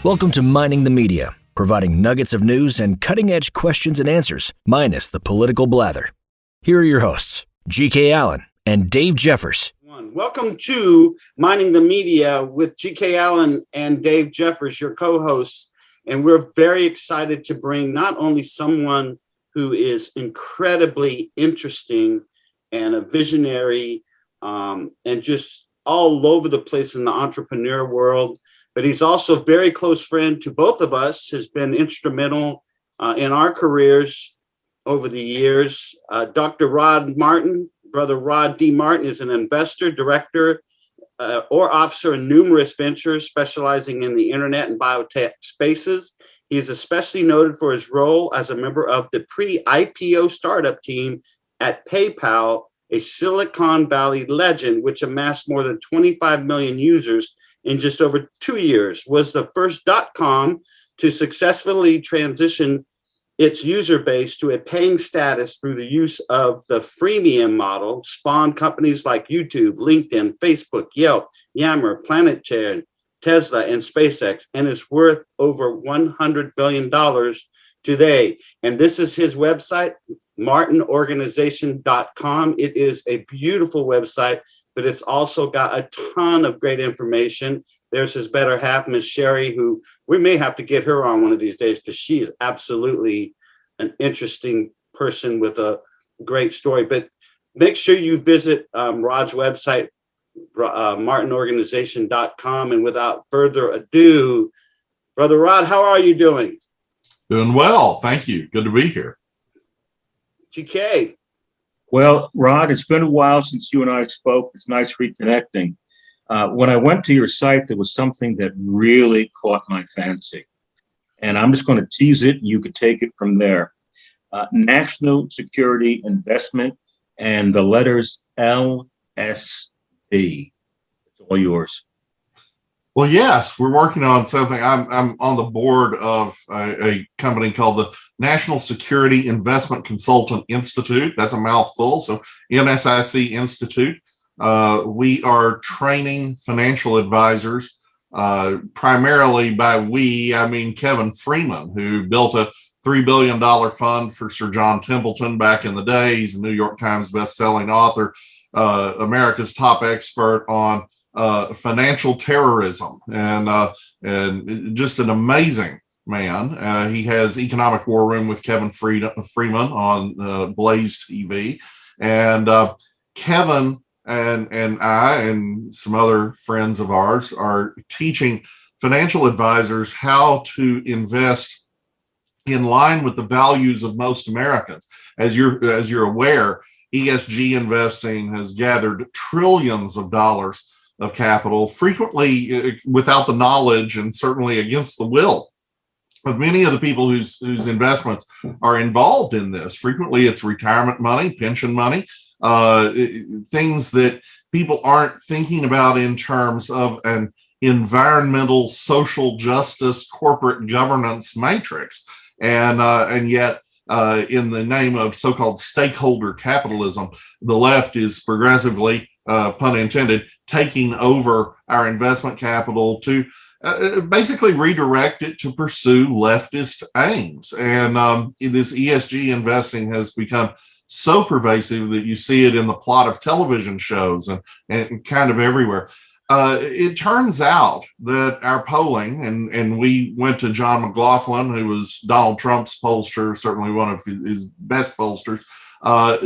Welcome to Mining the Media, providing nuggets of news and cutting-edge questions and answers, minus the political blather. Here are your hosts, G.K. Allen and Dave Jeffers. Welcome to Mining the Media with G.K. Allen and Dave Jeffers, your co-hosts. And we're very excited to bring not only someone who is incredibly interesting and a visionary and just all over the place in the entrepreneur world, but he's also a very close friend to both of us, has been instrumental in our careers over the years. Dr. Rod Martin, Brother Rod D. Martin, is an investor, director, or officer in numerous ventures specializing in the internet and biotech spaces. He is especially noted for his role as a member of the pre-IPO startup team at PayPal, a Silicon Valley legend, which amassed more than 25 million users in just over 2 years, was the first .com to successfully transition its user base to a paying status through the use of the freemium model, spawned companies like YouTube, LinkedIn, Facebook, Yelp, Yammer, Planetary, Tesla, and SpaceX, and is worth over $100 billion today. And this is his website, martinorganization.com. It is a beautiful website, but it's also got a ton of great information. There's his better half, Miss Sherry, who we may have to get her on one of these days because she is absolutely an interesting person with a great story. But make sure you visit Rod's website, martinorganization.com. And without further ado, Brother Rod, how are you doing? Doing well. Thank you. Good to be here. GK. Well, Rod, it's been a while since you and I spoke. It's nice reconnecting. When I went to your site, there was something that really caught my fancy. And I'm just going to tease it. You could take it from there. National Security Investment and the letters LSB. It's all yours. Well, yes, we're working on something. I'm on the board of a company called the National Security Investment Consultant Institute. That's a mouthful. So NSIC Institute. We are training financial advisors, primarily by we, I mean Kevin Freeman, who built a $3 billion fund for Sir John Templeton back in the day. He's a New York Times best-selling author, America's top expert on financial terrorism, and just an amazing man. He has Economic War Room with Kevin Freeman on Blaze TV, and Kevin and I and some other friends of ours are teaching financial advisors how to invest in line with the values of most Americans. As you're aware, ESG investing has gathered trillions of dollars of capital, frequently without the knowledge and certainly against the will of many of the people whose investments are involved in this. Frequently, it's retirement money, pension money, things that people aren't thinking about in terms of an environmental, social justice, corporate governance matrix. And yet, in the name of so-called stakeholder capitalism, the left is progressively, pun intended, taking over our investment capital to basically redirect it to pursue leftist aims. And this ESG investing has become so pervasive that you see it in the plot of television shows and kind of everywhere. It turns out that our polling, and we went to John McLaughlin, who was Donald Trump's pollster, certainly one of his best pollsters.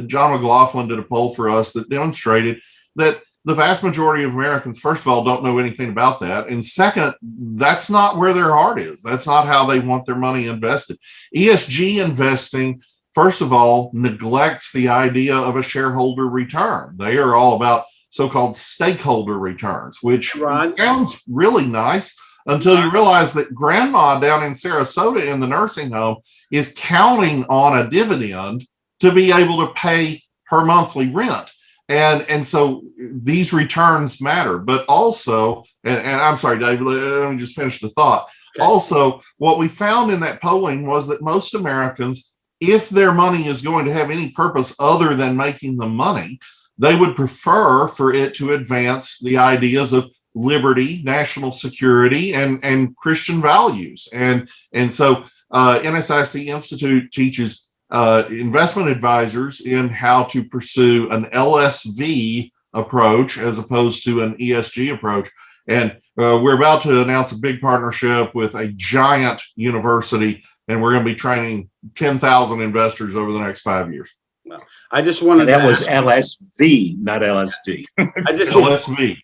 John McLaughlin did a poll for us that demonstrated that the vast majority of Americans, first of all, don't know anything about that. And second, that's not where their heart is. That's not how they want their money invested. ESG investing, first of all, neglects the idea of a shareholder return. They are all about so-called stakeholder returns, which sounds really nice until you realize that grandma down in Sarasota in the nursing home is counting on a dividend to be able to pay her monthly rent. And so these returns matter, but also, and I'm sorry, Dave, let me just finish the thought. Okay. Also, what we found in that polling was that most Americans, if their money is going to have any purpose other than making them money, they would prefer for it to advance the ideas of liberty, national security, and Christian values. And so NSIC Institute teaches investment advisors in how to pursue an LSV approach as opposed to an ESG approach. And we're about to announce a big partnership with a giant university, and we're going to be training 10,000 investors over the next 5 years. Well, I just wanted that was LSV, not LSD. LSV.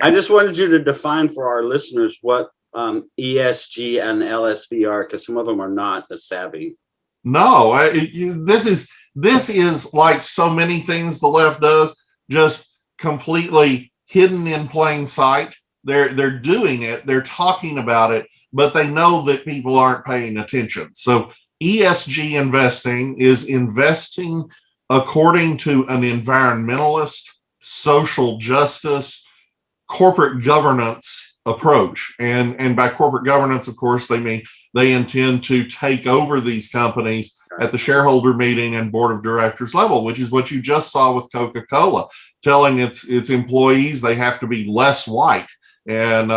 I just wanted you to define for our listeners what ESG and LSV are, because some of them are not as savvy. No, this is like so many things the left does, just completely hidden in plain sight. They're doing it, they're talking about it, but they know that people aren't paying attention. So ESG investing is investing according to an environmentalist, social justice, corporate governance approach. And by corporate governance, of course, they mean they intend to take over these companies at the shareholder meeting and board of directors level, which is what you just saw with Coca-Cola, telling its employees they have to be less white, and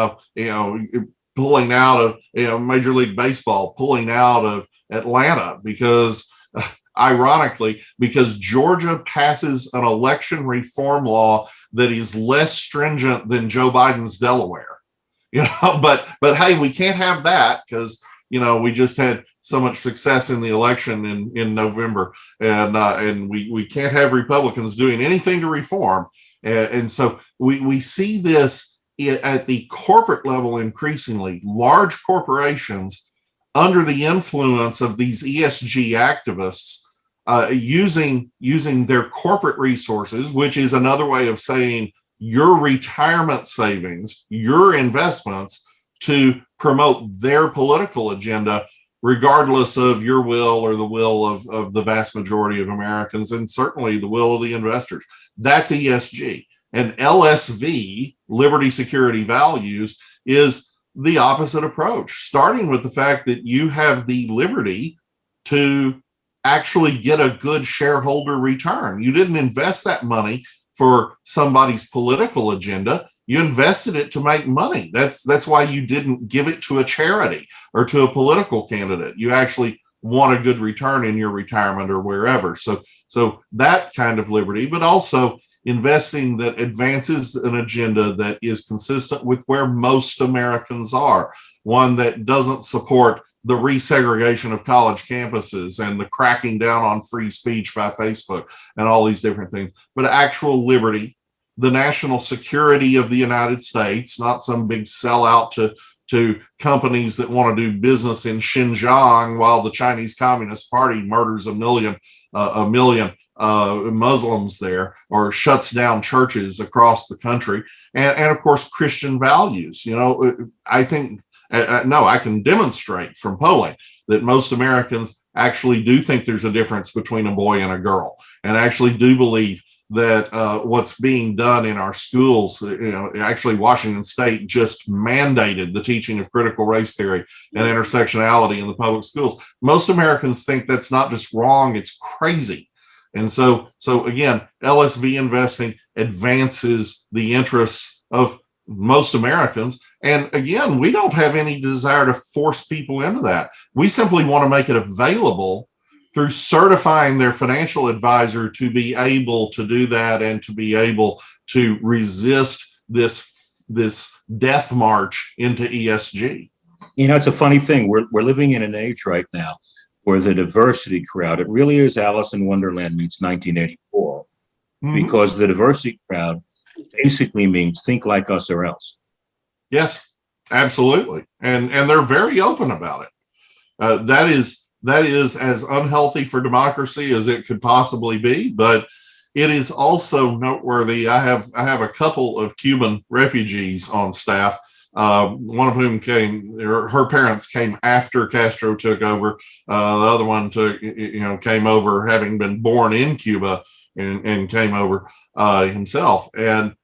pulling out of Major League Baseball, pulling out of Atlanta because ironically, because Georgia passes an election reform law that is less stringent than Joe Biden's Delaware. But hey, we can't have that because we just had so much success in the election in November, and we can't have Republicans doing anything to reform. And so we see this at the corporate level increasingly. Large corporations under the influence of these ESG activists using their corporate resources, which is another way of saying your retirement savings, your investments, to promote their political agenda, regardless of your will or the will of the vast majority of Americans, and certainly the will of the investors. That's ESG. And LSV, liberty, security, values, is the opposite approach, starting with the fact that you have the liberty to actually get a good shareholder return. You didn't invest that money for somebody's political agenda. You invested it to make money. That's why you didn't give it to a charity or to a political candidate. You actually want a good return in your retirement or wherever. So that kind of liberty, but also investing that advances an agenda that is consistent with where most Americans are, one that doesn't support the resegregation of college campuses and the cracking down on free speech by Facebook and all these different things, but actual liberty, the national security of the United States, not some big sellout to companies that want to do business in Xinjiang while the Chinese Communist Party murders a million Muslims there, or shuts down churches across the country, and of course Christian values. I think I can demonstrate from polling that most Americans actually do think there's a difference between a boy and a girl, and actually do believe that what's being done in our schools, actually Washington State just mandated the teaching of critical race theory and intersectionality in the public schools. Most Americans think that's not just wrong, it's crazy. And so again, LSV investing advances the interests of most Americans. And again, we don't have any desire to force people into that. We simply want to make it available through certifying their financial advisor to be able to do that and to be able to resist this death march into ESG. It's a funny thing. We're living in an age right now where the diversity crowd, it really is Alice in Wonderland meets 1984, because the diversity crowd basically means think like us or else. Yes, absolutely. And they're very open about it. That is as unhealthy for democracy as it could possibly be, but it is also noteworthy. I have a couple of Cuban refugees on staff, one of whom her parents came after Castro took over. The other one came over having been born in Cuba and came over himself. And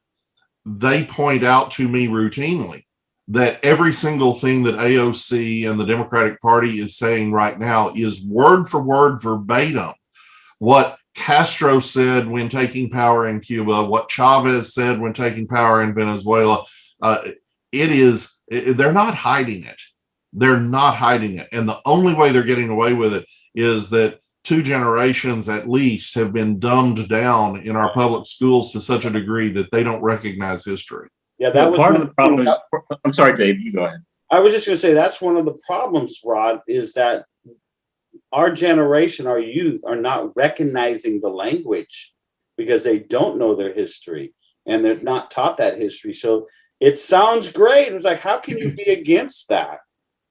they point out to me routinely that every single thing that AOC and the Democratic Party is saying right now is word for word verbatim what Castro said when taking power in Cuba, what Chavez said when taking power in Venezuela, They're not hiding it. They're not hiding it. And the only way they're getting away with it is that 2 generations at least have been dumbed down in our public schools to such a degree that they don't recognize history. Yeah, that was part of the problem. I'm sorry, Dave, you go ahead. I was just going to say that's one of the problems, Rod, is that our generation, our youth, are not recognizing the language because they don't know their history and they're not taught that history. So it sounds great. It's like, how can you be against that?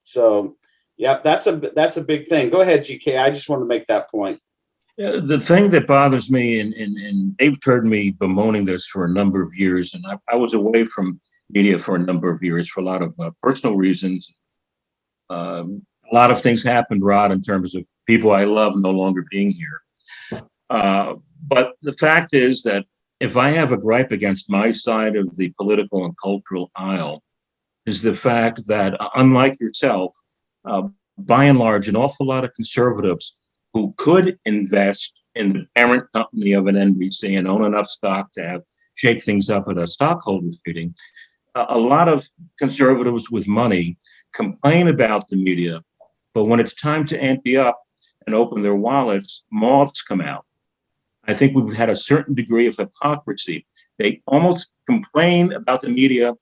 So, yeah, that's a big thing. Go ahead, GK. I just want to make that point. The thing that bothers me, and they've heard me bemoaning this for a number of years, and I was away from media for a number of years for a lot of personal reasons. A lot of things happened, Rod, in terms of people I love no longer being here. But the fact is that if I have a gripe against my side of the political and cultural aisle, is the fact that, unlike yourself, by and large, an awful lot of conservatives who could invest in the parent company of an NBC and own enough stock to shake things up at a stockholders meeting, a lot of conservatives with money complain about the media, but when it's time to ante up and open their wallets, moths come out. I think we've had a certain degree of hypocrisy. They almost complain about the media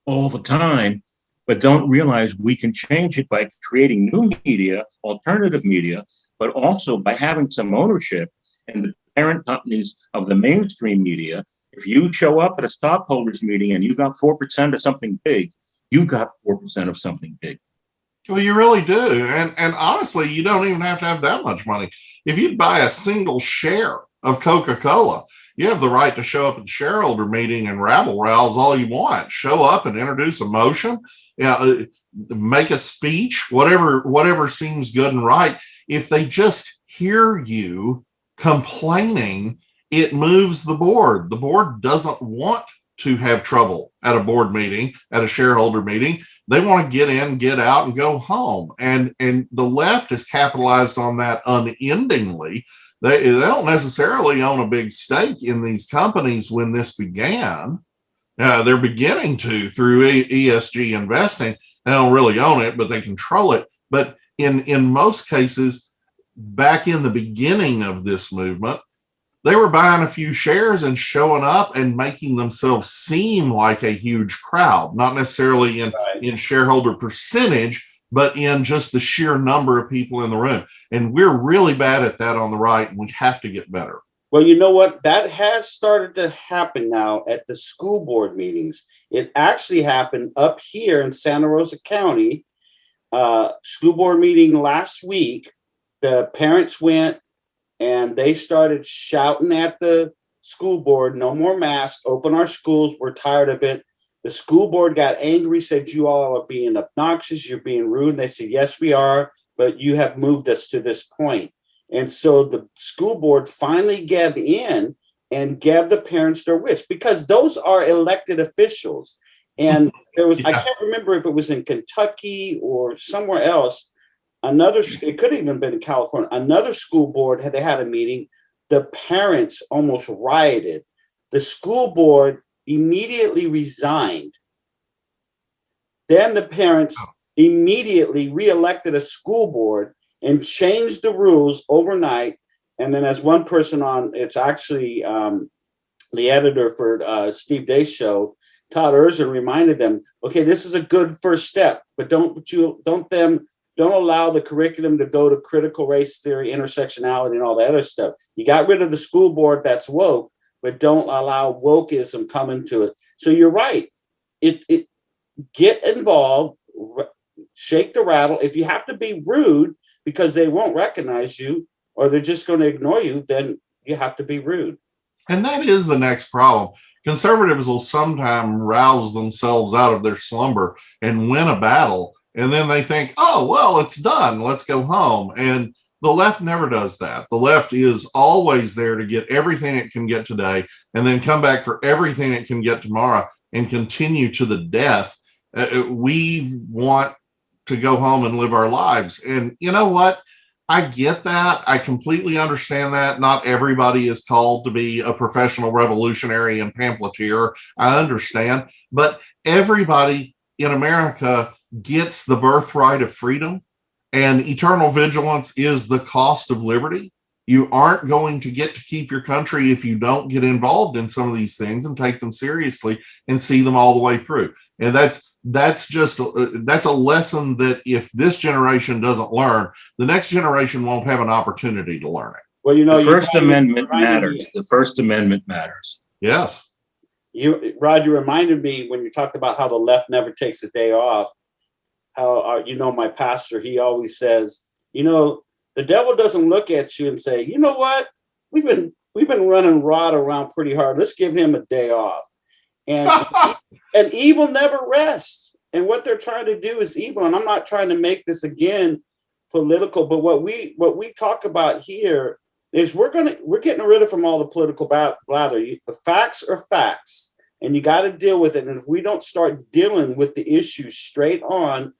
all the time, but don't realize we can change it by creating new media, alternative media, but also by having some ownership in the parent companies of the mainstream media. If you show up at a stockholders meeting and you got 4% of something big, you got 4% of something big. Well, you really do. And honestly, you don't even have to have that much money. If you buy a single share of Coca-Cola, you have the right to show up at the shareholder meeting and rabble rouse all you want. Show up and introduce a motion, make a speech, whatever seems good and right. If they just hear you complaining, it moves the board. The board doesn't want to have trouble at a board meeting, at a shareholder meeting. They want to get in, get out, and go home. And the left has capitalized on that unendingly. They don't necessarily own a big stake in these companies when this began. They're beginning to through ESG investing. They don't really own it, but they control it. But in most cases, back in the beginning of this movement, they were buying a few shares and showing up and making themselves seem like a huge crowd, not necessarily in shareholder percentage, but in just the sheer number of people in the room. And we're really bad at that on the right, and we have to get better. Well, you know what? That has started to happen now at the school board meetings. It actually happened up here in Santa Rosa County, school board meeting last week. The parents went and they started shouting at the school board, no more masks, open our schools, we're tired of it. The school board got angry, said, you all are being obnoxious, you're being rude. And they said, yes, we are, but you have moved us to this point. And so the school board finally gave in and gave the parents their wish, because those are elected officials. And there was, I can't remember if it was in Kentucky or somewhere else, it could have even been in California, another school board they had a meeting. The parents almost rioted. The school board immediately resigned. Then the parents immediately reelected a school board and changed the rules overnight. And then as one person on, it's actually the editor for Steve Day's show, Todd Erzin, reminded them, okay, this is a good first step, but don't allow the curriculum to go to critical race theory, intersectionality, and all that other stuff. You got rid of the school board that's woke, but don't allow wokeism come into it. So you're right. It get involved, shake the rattle. If you have to be rude because they won't recognize you or they're just going to ignore you, then you have to be rude. And that is the next problem. Conservatives will sometimes rouse themselves out of their slumber and win a battle. And then they think, oh, well, it's done. Let's go home. And the left never does that. The left is always there to get everything it can get today and then come back for everything it can get tomorrow and continue to the death. We want to go home and live our lives. And you know what? I get that. I completely understand that. Not everybody is called to be a professional revolutionary and pamphleteer. I understand. But everybody in America gets the birthright of freedom, and eternal vigilance is the cost of liberty. You aren't going to get to keep your country if you don't get involved in some of these things and take them seriously and see them all the way through. And that's a lesson that if this generation doesn't learn, the next generation won't have an opportunity to learn it. Well, you know, the First Amendment matters. The First Amendment matters. Yes. Rod, you reminded me when you talked about how the left never takes a day off. How my pastor, he always says, the devil doesn't look at you and say, you know what, we've been running Rod around pretty hard. Let's give him a day off. And and evil never rests. And what they're trying to do is evil. And I'm not trying to make this again political, but what we talk about here is we're getting rid of from all the political blather. The facts are facts, and you got to deal with it. And if we don't start dealing with the issue straight on,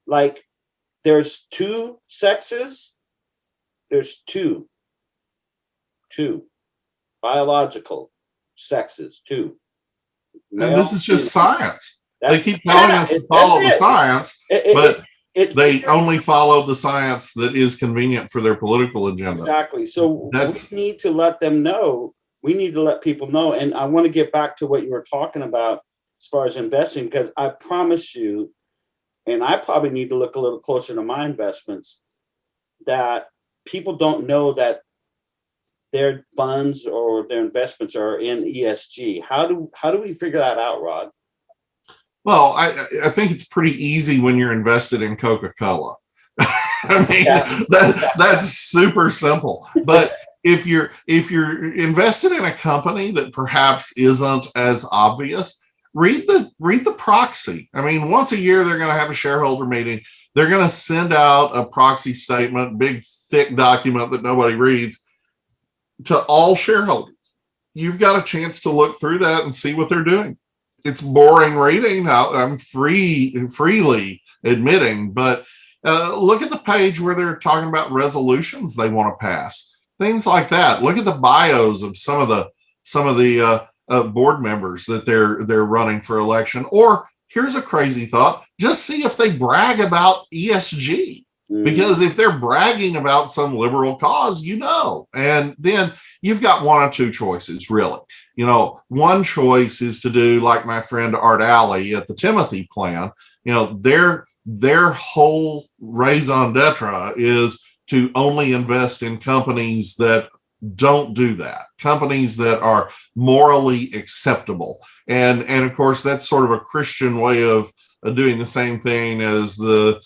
like there's two sexes, there's two biological sexes, two. And this is just science. They keep telling us to follow the science, but they only follow the science that is convenient for their political agenda. Exactly. So we need to let them know. We need to let people know. And I want to get back to what you were talking about as far as investing, because I promise you, and I probably need to look a little closer to my investments, that people don't know that their funds or their investments are in ESG. How do we figure that out, Rod? Well, I think it's pretty easy when you're invested in Coca-Cola. I mean, that's super simple. But if you're invested in a company that perhaps isn't as obvious, read the proxy. I mean, once a year they're going to have a shareholder meeting. They're going to send out a proxy statement, big thick document that nobody reads, to all shareholders. You've got a chance to look through that and see what they're doing. It's boring reading. I'm freely admitting, but look at the page where they're talking about resolutions they want to pass, things like that. Look at the bios of some of the board members that they're running for election. Or here's a crazy thought: just see if they brag about ESG. Because if they're bragging about some liberal cause, and then you've got one or two choices, really. One choice is to do like my friend Art Alley at the Timothy Plan. Their whole raison d'etre is to only invest in companies that don't do that, companies that are morally acceptable. And of course, that's sort of a Christian way of doing the same thing as the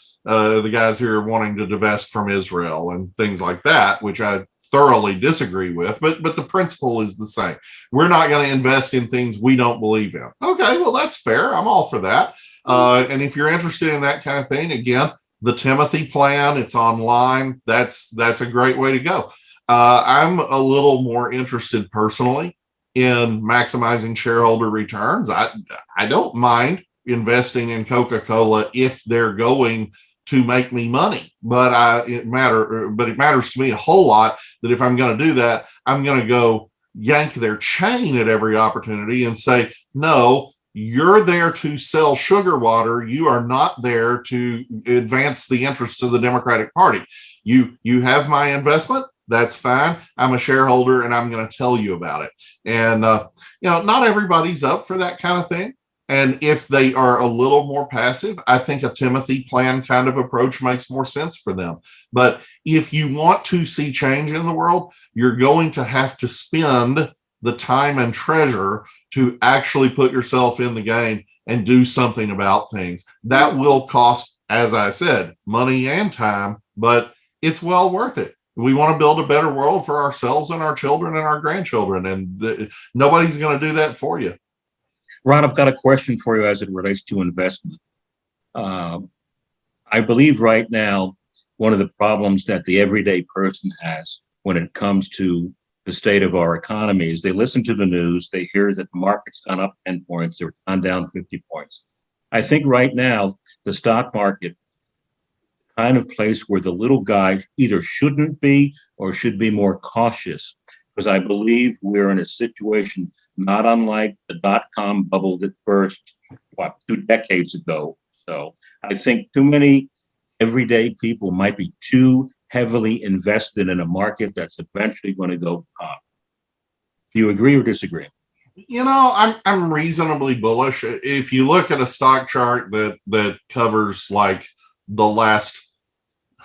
guys who are wanting to divest from Israel and things like that, which I thoroughly disagree with, but the principle is the same. We're not going to invest in things we don't believe in. Okay, well, that's fair. I'm all for that. And if you're interested in that kind of thing, again, the Timothy Plan, it's online. That's a great way to go. I'm a little more interested personally in maximizing shareholder returns. I don't mind investing in Coca-Cola if they're going to make me money, but it matters to me a whole lot that if I'm going to do that, I'm going to go yank their chain at every opportunity and say, no, you're there to sell sugar water. You are not there to advance the interests of the Democratic Party. You have my investment. That's fine. I'm a shareholder and I'm going to tell you about it. And, not everybody's up for that kind of thing. And if they are a little more passive, I think a Timothy Plan kind of approach makes more sense for them. But if you want to see change in the world, you're going to have to spend the time and treasure to actually put yourself in the game and do something about things. That will cost, as I said, money and time, but it's well worth it. We want to build a better world for ourselves and our children and our grandchildren, and nobody's going to do that for you. Ron, I've got a question for you as it relates to investment. I believe right now, one of the problems that the everyday person has when it comes to the state of our economy is they listen to the news, they hear that the market's gone up 10 points, it's gone down 50 points. I think right now, the stock market kind of place where the little guy either shouldn't be or should be more cautious. Because I believe we're in a situation not unlike the dot-com bubble that burst, 2 decades ago. So I think too many everyday people might be too heavily invested in a market that's eventually going to go pop. Do you agree or disagree? I'm reasonably bullish. If you look at a stock chart that covers like the last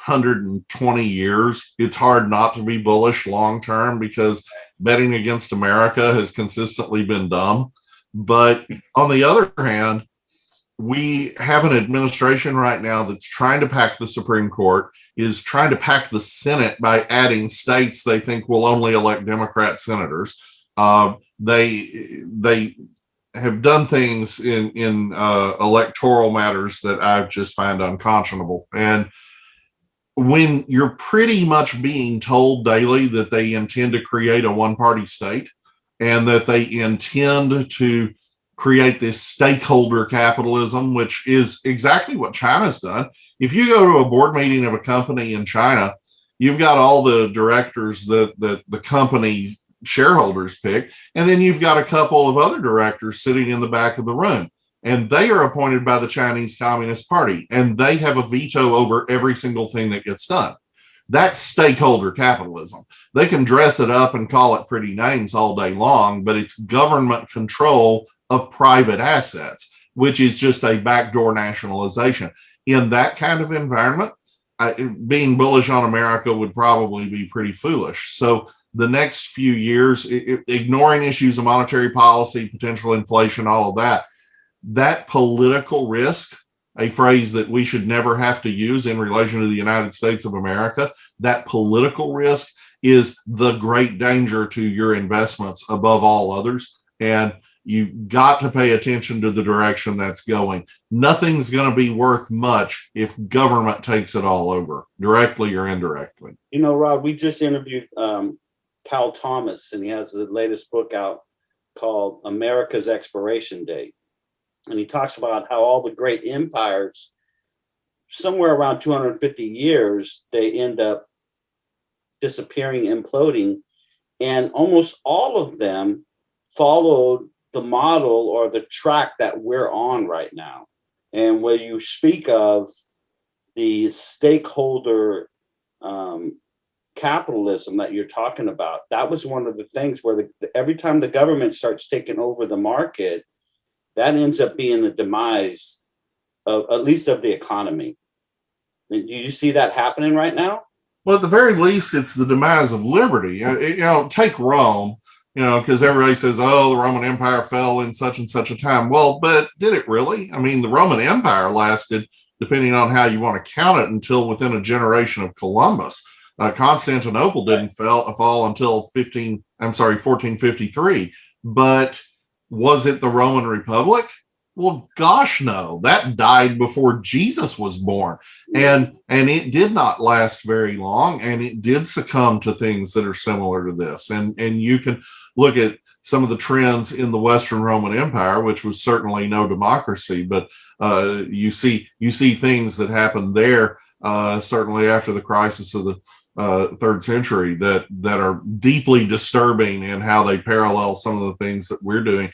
120 years, it's hard not to be bullish long term because betting against America has consistently been dumb. But on the other hand, we have an administration right now that's trying to pack the Supreme Court, is trying to pack the Senate by adding states they think will only elect Democrat senators. They have done things in electoral matters that I just find unconscionable. And when you're pretty much being told daily that they intend to create a one-party state and that they intend to create this stakeholder capitalism, which is exactly what China's done. If you go to a board meeting of a company in China, you've got all the directors that the company shareholders pick, and then you've got a couple of other directors sitting in the back of the room, and they are appointed by the Chinese Communist Party, and they have a veto over every single thing that gets done. That's stakeholder capitalism. They can dress it up and call it pretty names all day long, but it's government control of private assets, which is just a backdoor nationalization. In that kind of environment, being bullish on America would probably be pretty foolish. So the next few years, ignoring issues of monetary policy, potential inflation, all of that political risk, a phrase that we should never have to use in relation to the United States of America, that political risk is the great danger to your investments above all others. And you've got to pay attention to the direction that's going. Nothing's going to be worth much if government takes it all over, directly or indirectly. Rod, we just interviewed Cal Thomas, and he has the latest book out called America's Expiration Date. And he talks about how all the great empires, somewhere around 250 years, they end up disappearing, imploding. And almost all of them followed the model or the track that we're on right now. And when you speak of the stakeholder capitalism that you're talking about, that was one of the things where every time the government starts taking over the market, that ends up being the demise of at least of the economy. Do you see that happening right now? Well, at the very least, it's the demise of liberty. Take Rome, because everybody says, oh, the Roman Empire fell in such and such a time. Well, but did it really? I mean, the Roman Empire lasted, depending on how you want to count it, until within a generation of Columbus. Constantinople didn't fall until 1453. But was it the Roman Republic? Well, gosh, no. That died before Jesus was born. And it did not last very long, and it did succumb to things that are similar to this. And you can look at some of the trends in the Western Roman Empire, which was certainly no democracy, but you see things that happened there, certainly after the crisis of the 3rd century, that are deeply disturbing in how they parallel some of the things that we're doing.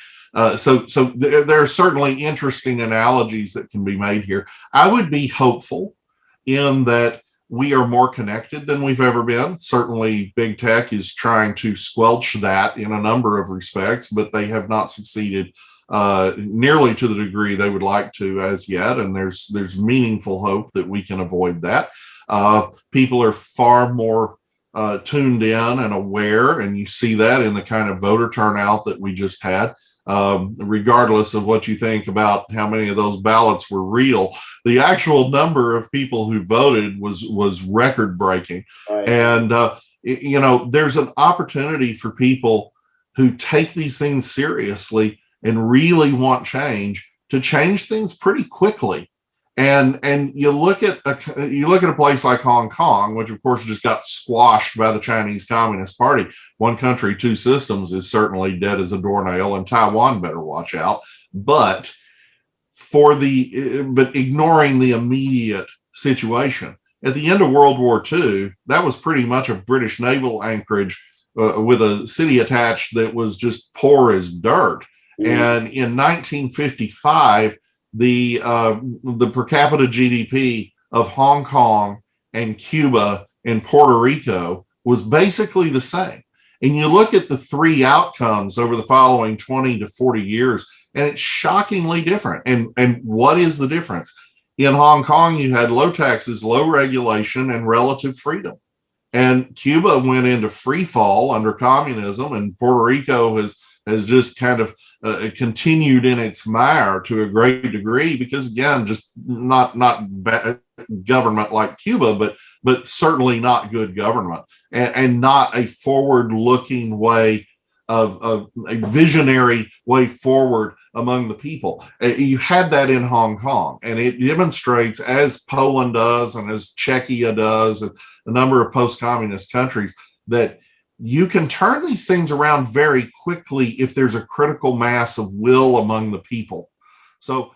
So there are certainly interesting analogies that can be made here. I would be hopeful in that we are more connected than we've ever been. Certainly, big tech is trying to squelch that in a number of respects, but they have not succeeded nearly to the degree they would like to as yet. And there's meaningful hope that we can avoid that. People are far more tuned in and aware, and you see that in the kind of voter turnout that we just had. Regardless of what you think about how many of those ballots were real, the actual number of people who voted was record breaking. Right. And, there's an opportunity for people who take these things seriously and really want change to change things pretty quickly. And you look at a place like Hong Kong, which of course just got squashed by the Chinese Communist Party. One country, two systems is certainly dead as a doornail, and Taiwan better watch out. But ignoring the immediate situation, At the end of World War II, that was pretty much a British naval anchorage with a city attached that was just poor as dirt. And in 1955, the per capita GDP of Hong Kong and Cuba and Puerto Rico was basically the same. And you look at the three outcomes over the following 20 to 40 years, and it's shockingly different. And what is the difference? In Hong Kong, you had low taxes, low regulation, and relative freedom. And Cuba went into free fall under communism, and Puerto Rico has just kind of continued in its mire to a great degree because, again, just not government like Cuba, but certainly not good government and not a forward-looking way of a visionary way forward among the people. You had that in Hong Kong, and it demonstrates, as Poland does and as Czechia does, and a number of post-communist countries, that you can turn these things around very quickly if there's a critical mass of will among the people. So